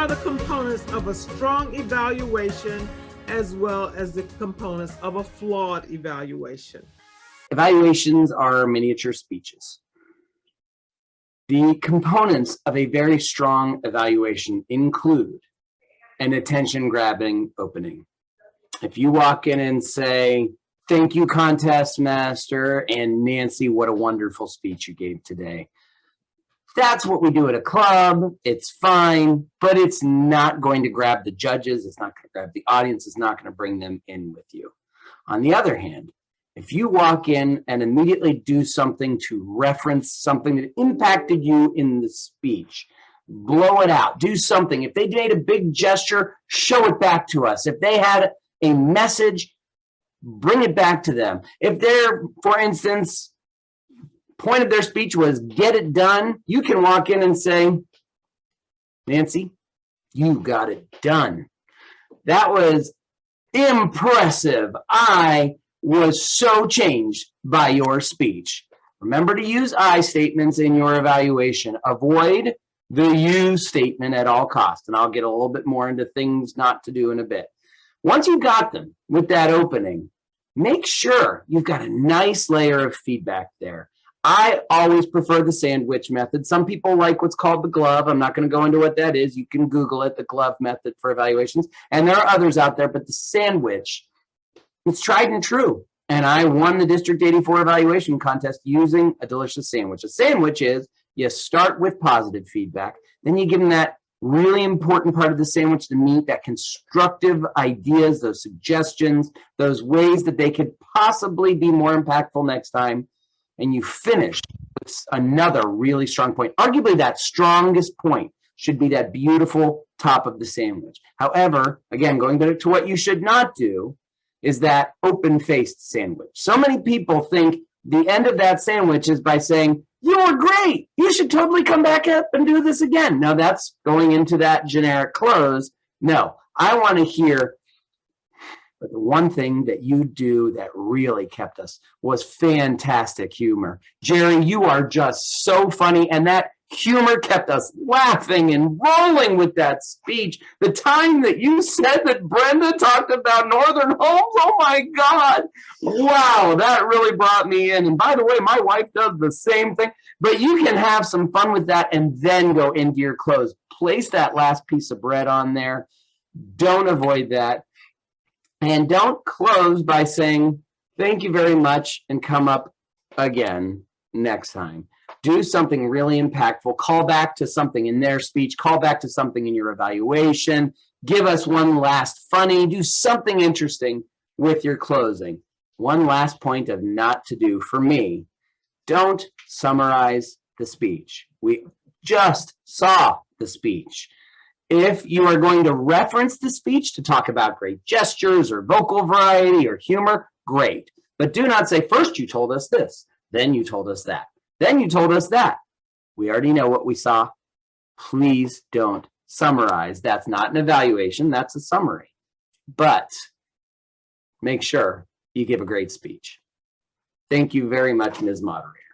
the components of a strong evaluation as well as the components of a flawed evaluation? Evaluations are miniature speeches. The components of a very strong evaluation include an attention-grabbing opening. If you walk in and say, "Thank you, contest master," and "Nancy, what a wonderful speech you gave today." That's what we do at a club. It's fine, but it's not going to grab the judges. It's not going to grab the audience. It's not going to bring them in with you. On the other hand, if you walk in and immediately do something to reference something that impacted you in the speech, blow it out, do something. If they made a big gesture, show it back to us. If they had a message, bring it back to them. If they're, for instance, point of their speech was "get it done," you can walk in and say, "Nancy, you got it done. That was impressive. I was so changed by your speech." Remember to use I statements in your evaluation. Avoid the you statement at all costs. And I'll get a little bit more into things not to do in a bit. Once you got them with that opening, make sure you've got a nice layer of feedback there. I always prefer the sandwich method. Some people like what's called the glove. I'm not going to go into what that is. You can Google it, the glove method for evaluations. And there are others out there, but the sandwich, it's tried and true. And I won the District 84 evaluation contest using a delicious sandwich. A sandwich is you start with positive feedback, then you give them that really important part of the sandwich to meet, that constructive ideas, those suggestions, those ways that they could possibly be more impactful next time. And you finish with another really strong point. Arguably, that strongest point should be that beautiful top of the sandwich. However, again, going back to what you should not do is that open-faced sandwich. So many people think the end of that sandwich is by saying, "You were great. You should totally come back up and do this again." No, that's going into that generic close. No, I want to hear, but the one thing that you do that really kept us was fantastic humor. Jerry, you are just so funny, and that humor kept us laughing and rolling with that speech. The time that you said that Brenda talked about Northern Homes, oh my God. Wow, that really brought me in. And by the way, my wife does the same thing. But you can have some fun with that and then go into your close. Place that last piece of bread on there. Don't avoid that. And don't close by saying, "Thank you very much," and come up again next time. Do something really impactful. Call back to something in their speech. Call back to something in your evaluation. Give us one last funny. Do something interesting with your closing. One last point of not to do for me. Don't summarize the speech. We just saw the speech. If you are going to reference the speech to talk about great gestures or vocal variety or humor, great. But do not say, "First you told us this, then you told us that, then you told us that." We already know what we saw. Please don't summarize. That's not an evaluation, that's a summary. But make sure you give a great speech. Thank you very much, Ms. Moderator.